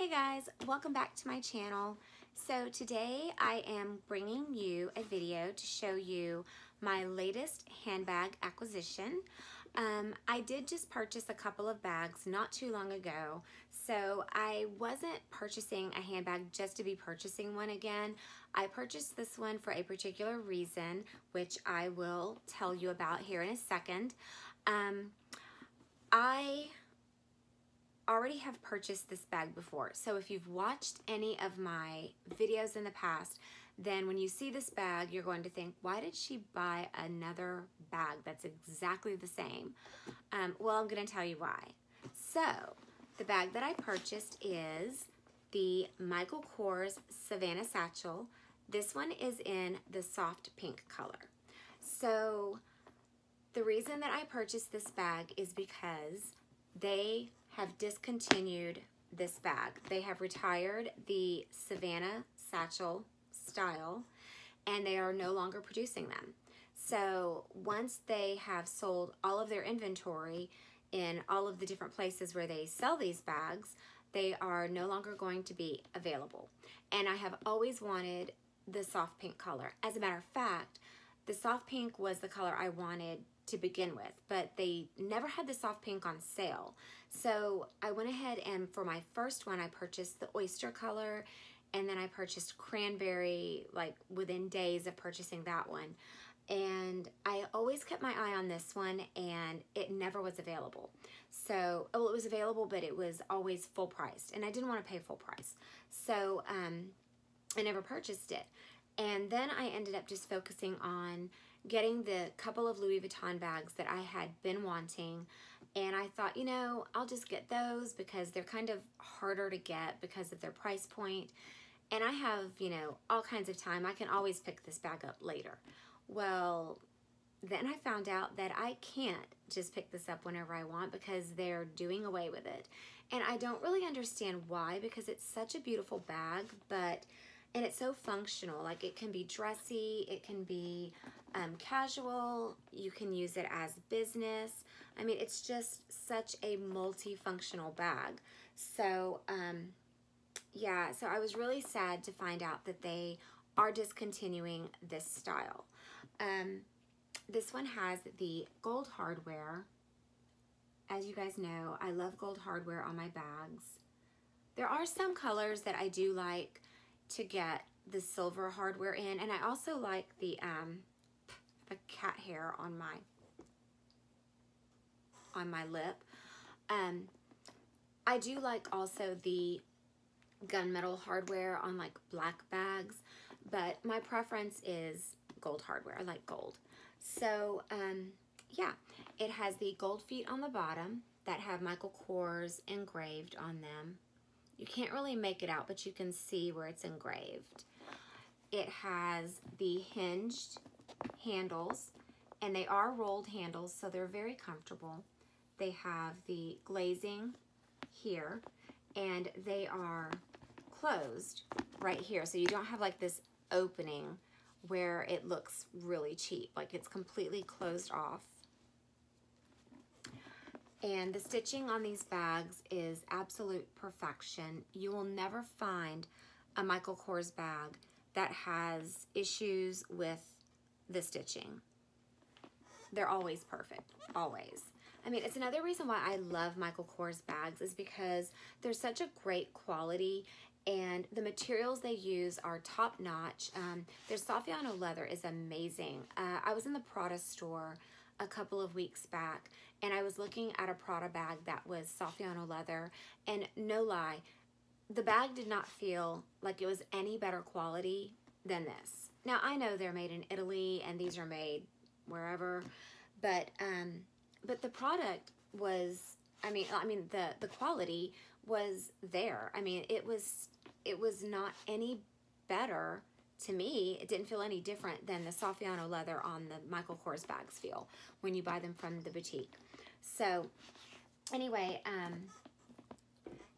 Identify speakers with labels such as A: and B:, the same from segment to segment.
A: Hey guys, welcome back to my channel. So today I am bringing you a video to show you my latest handbag acquisition. I did just purchase a couple of bags not too long ago, so I wasn't purchasing a handbag just to be purchasing one again. I purchased this one for a particular reason, which I will tell you about here in a second. I already have purchased this bag before, so if you've watched any of my videos in the past, then when you see this bag you're going to think, why did she buy another bag that's exactly the same? Well, I'm going to tell you why. So the bag that I purchased is the Michael Kors Savannah satchel. This one is in the soft pink color. So the reason that I purchased this bag is because they have discontinued this bag. They have retired the Savannah satchel style and they are no longer producing them. So once they have sold all of their inventory in all of the different places where they sell these bags, they are no longer going to be available. And I have always wanted the soft pink color. As a matter of fact, the soft pink was the color I wanted to begin with, but they never had the soft pink on sale. So I went ahead and for my first one I purchased the oyster color, and then I purchased cranberry like within days of purchasing that one. And I always kept my eye on this one and it never was available. So, well, it was available, but it was always full priced and I didn't want to pay full price. So I never purchased it. And then I ended up just focusing on getting the couple of Louis Vuitton bags that I had been wanting. And I thought, you know, I'll just get those because they're kind of harder to get because of their price point. And I have, you know, all kinds of time. I can always pick this bag up later. Well, then I found out that I can't just pick this up whenever I want because they're doing away with it. And I don't really understand why, because it's such a beautiful bag, and it's so functional. Like, it can be dressy, it can be casual, you can use it as business. I mean, it's just such a multifunctional bag. So, yeah, so I was really sad to find out that they are discontinuing this style. This one has the gold hardware. As you guys know, I love gold hardware on my bags. There are some colors that I do like to get the silver hardware in, and I also like the cat hair on my lip. I do like also the gunmetal hardware on like black bags, but my preference is gold hardware. I like gold. So yeah, it has the gold feet on the bottom that have Michael Kors engraved on them. You can't really make it out, but you can see where it's engraved. It has the hinged handles, and they are rolled handles, so they're very comfortable. They have the glazing here, and they are closed right here, so you don't have like this opening where it looks really cheap. Like, it's completely closed off. And the stitching on these bags is absolute perfection. You will never find a Michael Kors bag that has issues with the stitching. They're always perfect, always. I mean, it's another reason why I love Michael Kors bags is because they're such a great quality and the materials they use are top-notch. Their Savannah leather is amazing. I was in the Prada store a couple of weeks back and I was looking at a Prada bag that was Savannah leather, and no lie, the bag did not feel like it was any better quality than this. Now, I know they're made in Italy and these are made wherever, but the product was, I mean the quality was there. I mean, it was not any better to me. It didn't feel any different than the Savannah leather on the Michael Kors bags feel when you buy them from the boutique. So anyway,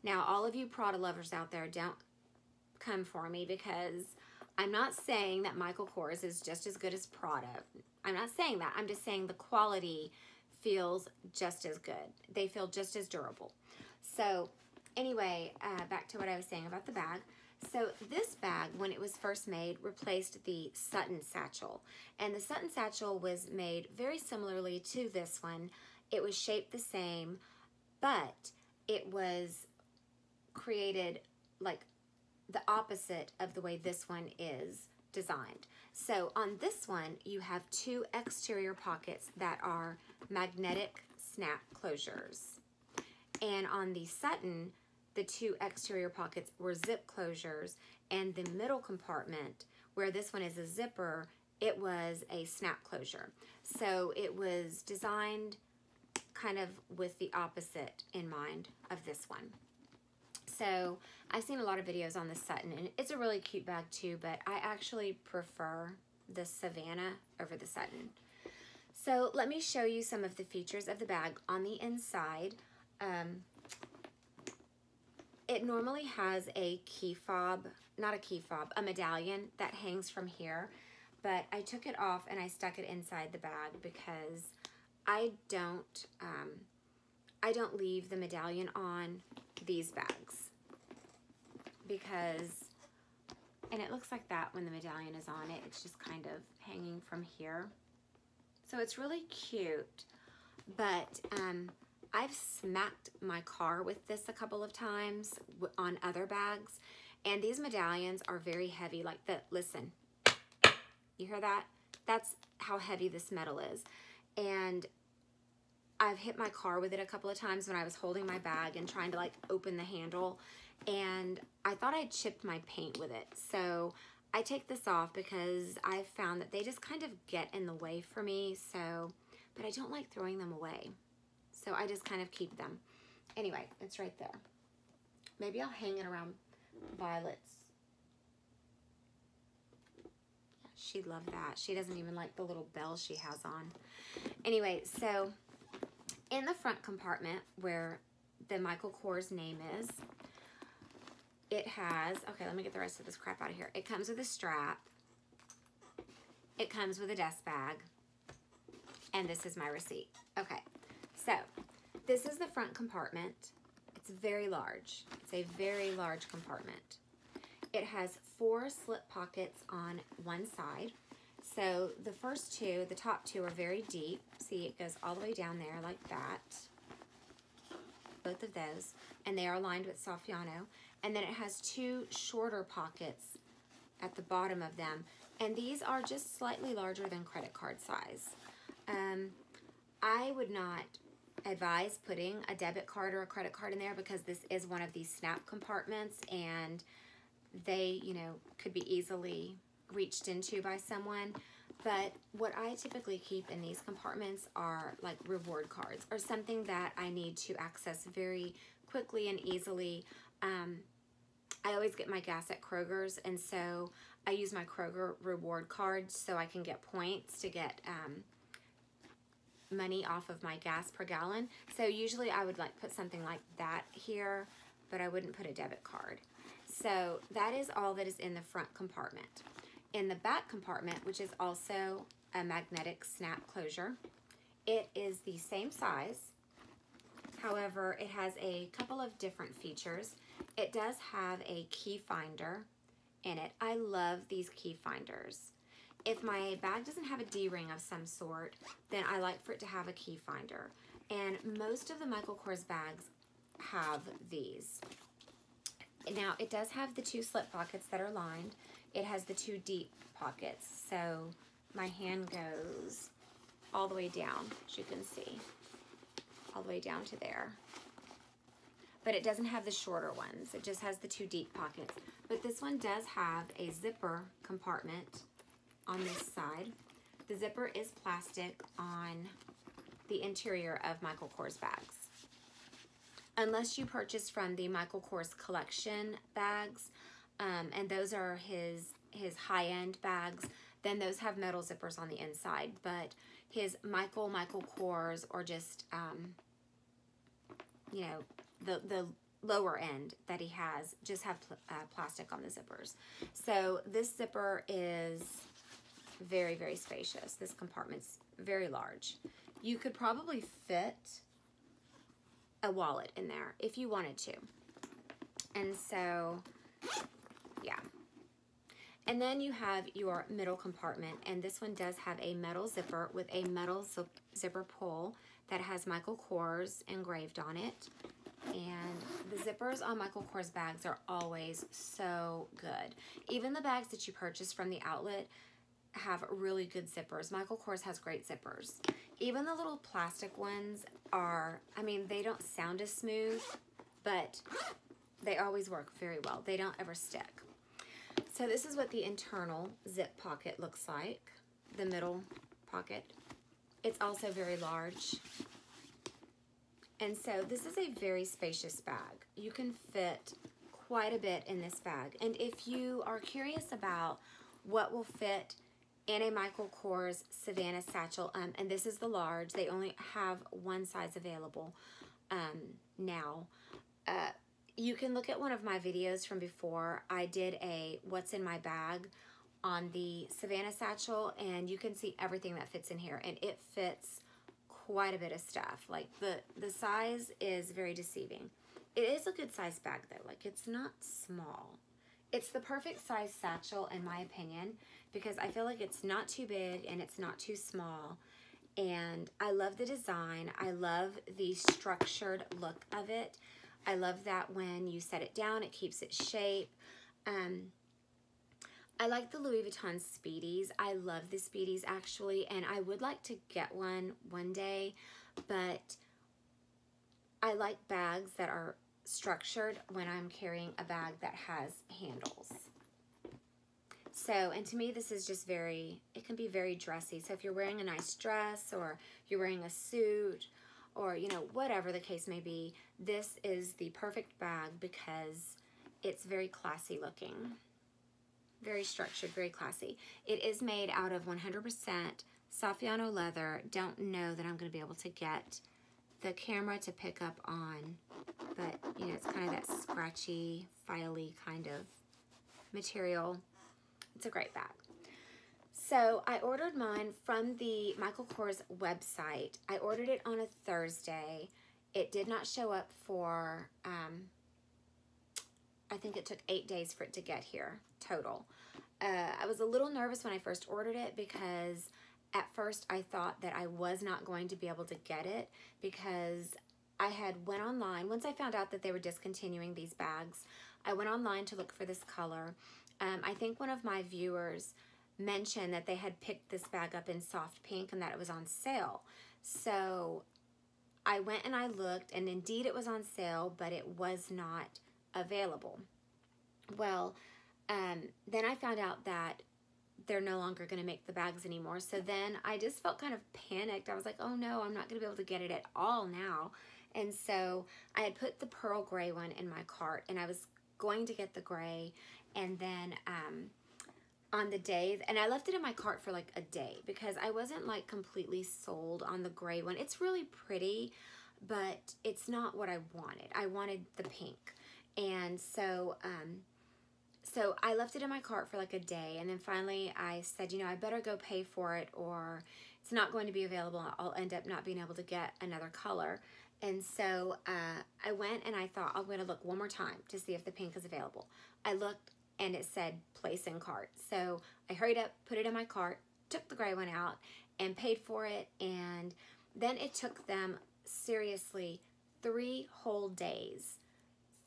A: now all of you Prada lovers out there, don't come for me because I'm not saying that Michael Kors is just as good as Prada. I'm not saying that. I'm just saying the quality feels just as good. They feel just as durable. So Anyway, back to what I was saying about the bag. So this bag, when it was first made, replaced the Sutton satchel. And the Sutton satchel was made very similarly to this one. It was shaped the same, but it was created like the opposite of the way this one is designed. So on this one, you have two exterior pockets that are magnetic snap closures. And on the Sutton, the two exterior pockets were zip closures, and the middle compartment, where this one is a zipper, it was a snap closure. So it was designed kind of with the opposite in mind of this one. So I've seen a lot of videos on the Sutton, and it's a really cute bag too, but I actually prefer the Savannah over the Sutton. So let me show you some of the features of the bag on the inside. It normally has a key fob, not a key fob, a medallion that hangs from here, but I took it off and I stuck it inside the bag because I don't leave the medallion on these bags because, and it looks like that when the medallion is on it, it's just kind of hanging from here. So it's really cute, but I've smacked my car with this a couple of times on other bags, and these medallions are very heavy. Like listen, you hear that? That's how heavy this metal is. And I've hit my car with it a couple of times when I was holding my bag and trying to like open the handle, and I thought I'd chipped my paint with it. So I take this off because I've found that they just kind of get in the way for me. So, but I don't like throwing them away. So I just kind of keep them. Anyway, it's right there. Maybe I'll hang it around Violet's. Yeah, she'd love that. She doesn't even like the little bell she has on. Anyway, so in the front compartment where the Michael Kors name is, it has, okay, let me get the rest of this crap out of here. It comes with a strap. It comes with a dust bag. And this is my receipt. Okay. So, this is the front compartment. It's very large. It's a very large compartment. It has 4 slip pockets on one side. So, the first two, the top two are very deep. See, it goes all the way down there like that. Both of those. And they are lined with Saffiano. And then it has 2 shorter pockets at the bottom of them. And these are just slightly larger than credit card size. I would not advise putting a debit card or a credit card in there because this is one of these snap compartments, and they, you know, could be easily reached into by someone. But what I typically keep in these compartments are like reward cards or something that I need to access very quickly and easily. I always get my gas at Kroger's, and so I use my Kroger reward card so I can get points to get money off of my gas per gallon. So usually I would like put something like that here, but I wouldn't put a debit card. So that is all that is in the front compartment. In the back compartment, which is also a magnetic snap closure, it is the same size. However, it has a couple of different features. It does have a key finder in it. I love these key finders. If my bag doesn't have a D-ring of some sort, then I like for it to have a key finder. And most of the Michael Kors bags have these. Now, it does have the 2 slip pockets that are lined. It has the 2 deep pockets. So my hand goes all the way down, as you can see, all the way down to there. But it doesn't have the shorter ones. It just has the 2 deep pockets. But this one does have a zipper compartment on this side. The zipper is plastic on the interior of Michael Kors bags. Unless you purchase from the Michael Kors collection bags, and those are his high-end bags, then those have metal zippers on the inside. But his Michael Kors, or just, you know, the lower end that he has, just have plastic on the zippers. So this zipper is very, very spacious. This compartment's very large. You could probably fit a wallet in there if you wanted to. And so, yeah. And then you have your middle compartment, and this one does have a metal zipper with a metal zipper pull that has Michael Kors engraved on it. And the zippers on Michael Kors bags are always so good. Even the bags that you purchase from the outlet have really good zippers. Michael Kors has great zippers. Even the little plastic ones are, I mean, they don't sound as smooth, but they always work very well. They don't ever stick. So this is what the internal zip pocket looks like, the middle pocket. It's also very large. And so this is a very spacious bag. You can fit quite a bit in this bag. And if you are curious about what will fit in a Michael Kors Savannah satchel, and this is the large, they only have one size available now. You can look at one of my videos from before. I did a what's in my bag on the Savannah satchel, and you can see everything that fits in here, and it fits quite a bit of stuff. Like the size is very deceiving. It is a good size bag though. Like, it's not small. It's the perfect size satchel in my opinion, because I feel like it's not too big and it's not too small. And I love the design. I love the structured look of it. I love that when you set it down, it keeps its shape. I like the Louis Vuitton Speedies. I love the Speedies actually, and I would like to get one day, but I like bags that are structured when I'm carrying a bag that has handles. So, and to me, this is just it can be very dressy. So if you're wearing a nice dress, or you're wearing a suit, or, you know, whatever the case may be, this is the perfect bag because it's very classy looking. Very structured, very classy. It is made out of 100% Saffiano leather. Don't know that I'm going to be able to get the camera to pick up on, but, you know, it's kind of that scratchy, filey kind of material. It's a great bag. So I ordered mine from the Michael Kors website. I ordered it on a Thursday. It did not show up for, I think it took 8 days for it to get here total. I was a little nervous when I first ordered it because at first I thought that I was not going to be able to get it, because I had went online. Once I found out that they were discontinuing these bags, I went online to look for this color. I think one of my viewers mentioned that they had picked this bag up in soft pink and that it was on sale. So I went and I looked, and indeed it was on sale, but it was not available. Well, then I found out that they're no longer going to make the bags anymore. So then I just felt kind of panicked. I was like, oh no, I'm not going to be able to get it at all now. And so I had put the pearl gray one in my cart, and I was going to get the gray. And then on the day, and I left it in my cart for like a day because I wasn't like completely sold on the gray one. It's really pretty, but it's not what I wanted. I wanted the pink. And so, so I left it in my cart for like a day, and then finally I said, you know, I better go pay for it or it's not going to be available. I'll end up not being able to get another color. And so I went and I thought, I'm going to look one more time to see if the pink is available. I looked and it said place in cart. So I hurried up, put it in my cart, took the gray one out and paid for it. And then it took them seriously 3 whole days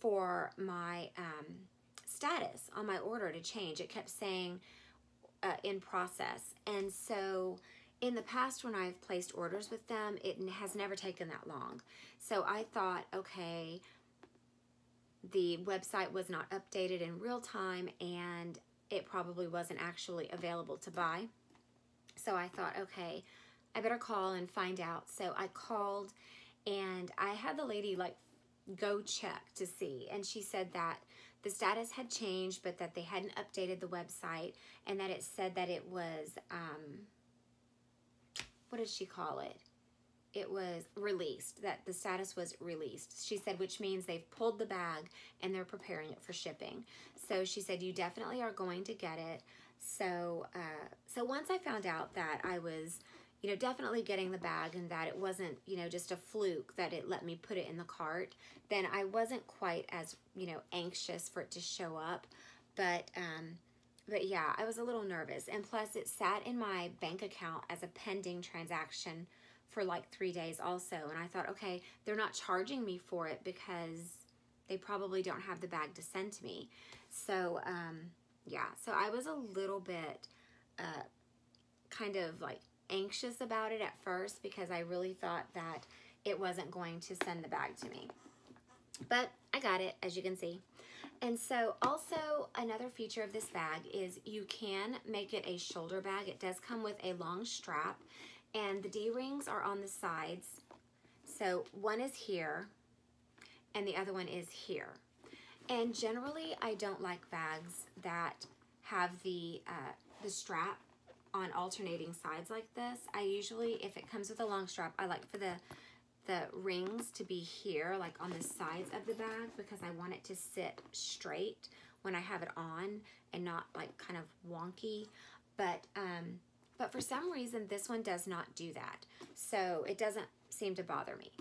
A: for my status on my order to change. It kept saying in process. And so in the past when I've placed orders with them, it has never taken that long. So I thought, okay, the website was not updated in real time and it probably wasn't actually available to buy. So I thought, okay, I better call and find out. So I called and I had the lady like go check to see, and she said that the status had changed but that they hadn't updated the website, and that it said that it was what did she call it? It was released, that the status was released. She said, which means they've pulled the bag and they're preparing it for shipping. So she said, you definitely are going to get it. So so once I found out that I was, you know, definitely getting the bag and that it wasn't, you know, just a fluke that it let me put it in the cart, then I wasn't quite as, you know, anxious for it to show up. But yeah, I was a little nervous. And plus it sat in my bank account as a pending transaction for like 3 days also. And I thought, okay, they're not charging me for it because they probably don't have the bag to send to me. So, yeah, so I was a little bit kind of like anxious about it at first because I really thought that it wasn't going to send the bag to me. But I got it, as you can see. And so also another feature of this bag is you can make it a shoulder bag. It does come with a long strap, and the D-rings are on the sides. So one is here and the other one is here. And generally I don't like bags that have the strap on alternating sides like this. I usually, if it comes with a long strap, I like for the rings to be here, like on the sides of the bag, because I want it to sit straight when I have it on and not like kind of wonky. But for some reason this one does not do that, so it doesn't seem to bother me.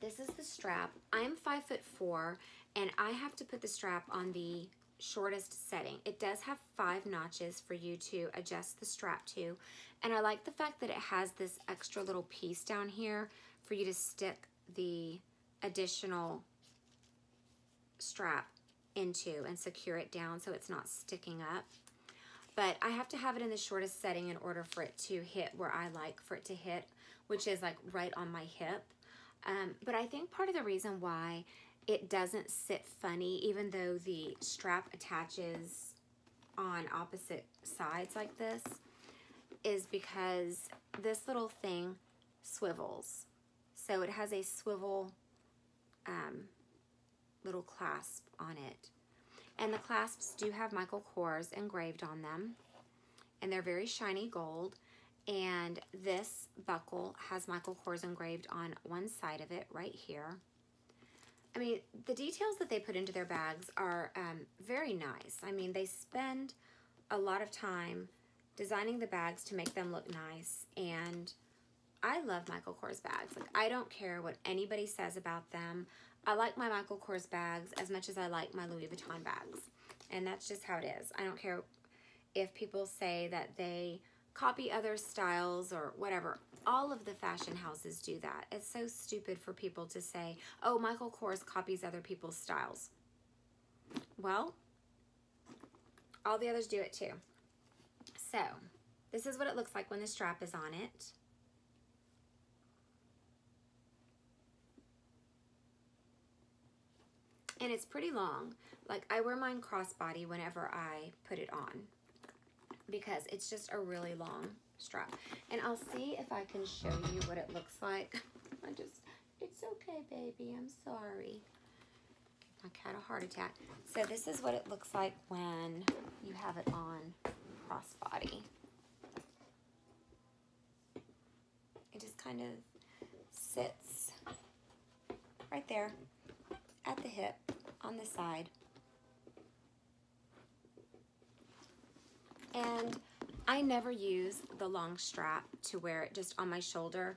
A: This is the strap. I'm 5'4", and I have to put the strap on the shortest setting. It does have 5 notches for you to adjust the strap to, and I like the fact that it has this extra little piece down here for you to stick the additional strap into and secure it down so it's not sticking up. But I have to have it in the shortest setting in order for it to hit where I like for it to hit, which is like right on my hip. But I think part of the reason why it doesn't sit funny, even though the strap attaches on opposite sides like this, is because this little thing swivels. So it has a swivel little clasp on it. And the clasps do have Michael Kors engraved on them, and they're very shiny gold. And this buckle has Michael Kors engraved on one side of it right here. I mean, the details that they put into their bags are very nice. I mean, they spend a lot of time designing the bags to make them look nice, and I love Michael Kors bags. Like, I don't care what anybody says about them. I like my Michael Kors bags as much as I like my Louis Vuitton bags, and that's just how it is. I don't care if people say that they copy other styles or whatever. All of the fashion houses do that. It's so stupid for people to say, oh, Michael Kors copies other people's styles. Well, all the others do it too. So, this is what it looks like when the strap is on it. And it's pretty long. Like, I wear mine crossbody whenever I put it on, because it's just a really long strap. And I'll see if I can show you what it looks like. It's okay, baby, I'm sorry. My cat a heart attack. So this is what it looks like when you have it on crossbody. It just kind of sits right there at the hip on the side. And I never use the long strap to wear it just on my shoulder.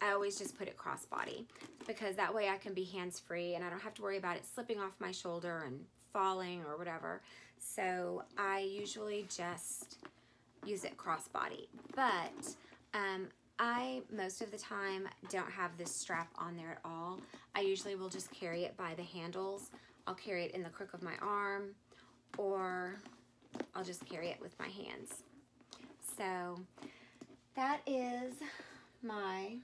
A: I always just put it crossbody, because that way I can be hands-free and I don't have to worry about it slipping off my shoulder and falling or whatever. So I usually just use it crossbody. But I, most of the time, don't have this strap on there at all. I usually will just carry it by the handles. I'll carry it in the crook of my arm, or I'll just carry it with my hands. So that is my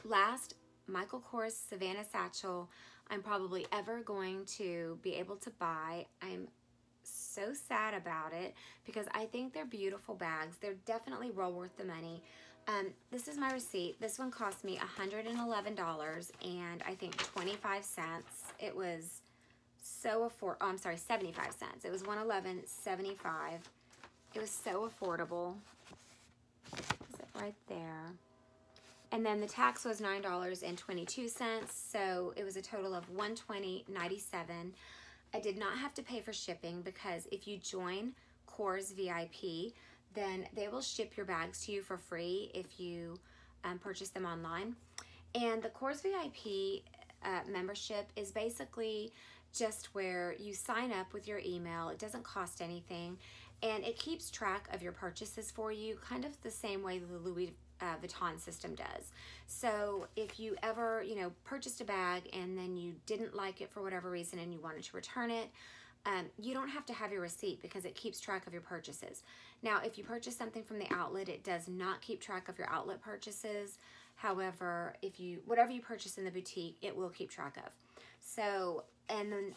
A: last Michael Kors Savannah satchel I'm probably ever going to be able to buy. I'm so sad about it because I think they're beautiful bags. They're definitely well worth the money. This is my receipt. This one cost me $111 and I think 25 cents. It was so affordable. Oh, I'm sorry, 75 cents. It was $111.75. It was so affordable. Is it right there? And then the tax was $9.22, so it was a total of $120.97. I did not have to pay for shipping because if you join Kors VIP, then they will ship your bags to you for free if you purchase them online. And the Kors VIP membership is basically just where you sign up with your email. It doesn't cost anything, and it keeps track of your purchases for you, kind of the same way the Louis Vuitton system does. So if you ever, purchased a bag and then you didn't like it for whatever reason and you wanted to return it, you don't have to have your receipt because it keeps track of your purchases. Now, if you purchase something from the outlet, it does not keep track of your outlet purchases. However, whatever you purchase in the boutique, it will keep track of. So, and then,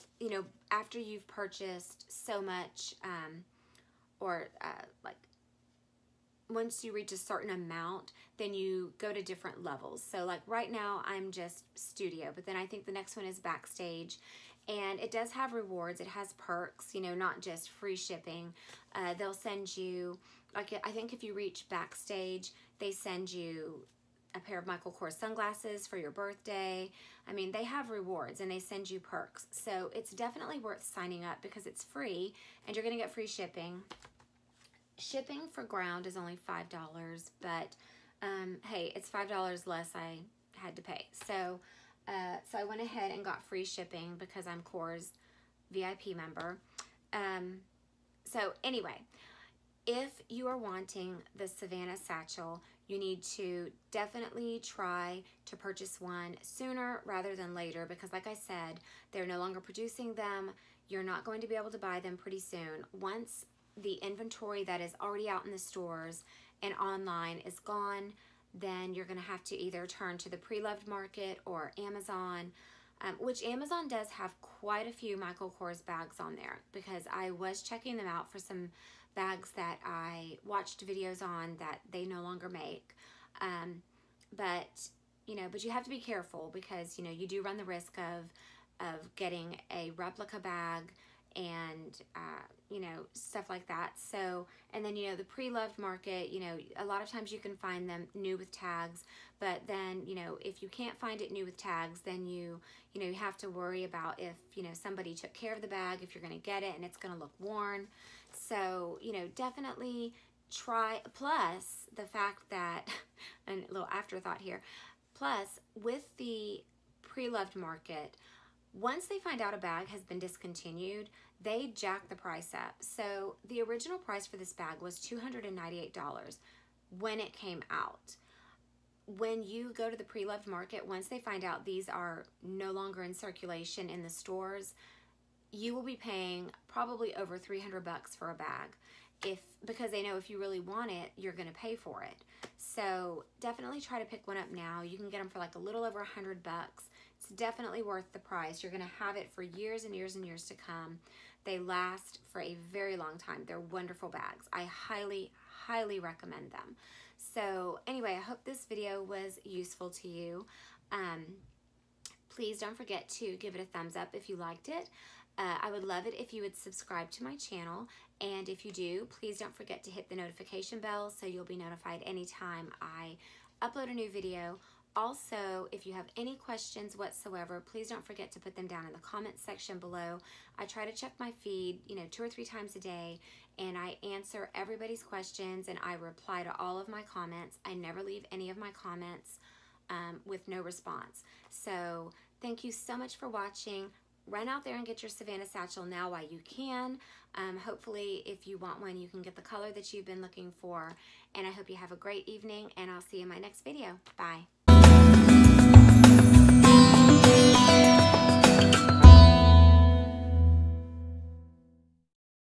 A: after you've purchased so much, like once you reach a certain amount, then you go to different levels. So like right now, I'm just studio, but then I think the next one is backstage. And it does have rewards. It has perks, not just free shipping. They'll send you, like I think if you reach backstage, they send you a pair of Michael Kors sunglasses for your birthday. I mean, they have rewards and they send you perks. So it's definitely worth signing up because it's free and you're gonna get free shipping. Shipping for ground is only $5, but hey, it's $5 less I had to pay. So I went ahead and got free shipping because I'm Kors VIP member. So anyway, if you are wanting the Savannah satchel, you need to definitely try to purchase one sooner rather than later because like I said, they're no longer producing them. You're not going to be able to buy them pretty soon. Once the inventory that is already out in the stores and online is gone, then you're going to have to either turn to the pre-loved market or Amazon, which Amazon does have quite a few Michael Kors bags on there because I was checking them out for some bags that I watched videos on that they no longer make. But you have to be careful because, you do run the risk of getting a replica bag and, stuff like that. So, and then, the pre-loved market, a lot of times you can find them new with tags, but then, if you can't find it new with tags, then you have to worry about if, somebody took care of the bag, if you're going to get it and it's going to look worn. So, definitely try, plus the fact that, and a little afterthought here, plus with the pre-loved market, once they find out a bag has been discontinued, they jack the price up. So the original price for this bag was $298 when it came out. When you go to the pre-loved market, once they find out these are no longer in circulation in the stores, you will be paying probably over $300 for a bag. Because they know if you really want it, you're gonna pay for it. So definitely try to pick one up now. You can get them for like a little over $100. It's definitely worth the price. You're gonna have it for years and years and years to come. They last for a very long time. They're wonderful bags. I highly, highly recommend them. So anyway, I hope this video was useful to you. Please don't forget to give it a thumbs up if you liked it. I would love it if you would subscribe to my channel, and if you do, please don't forget to hit the notification bell so you'll be notified anytime I upload a new video. Also, if you have any questions whatsoever, please don't forget to put them down in the comments section below. I try to check my feed, 2 or 3 times a day, and I answer everybody's questions and I reply to all of my comments. I never leave any of my comments with no response. So thank you so much for watching. Run out there and get your Savannah satchel now while you can. Hopefully, if you want one, you can get the color that you've been looking for. And I hope you have a great evening, and I'll see you in my next video. Bye.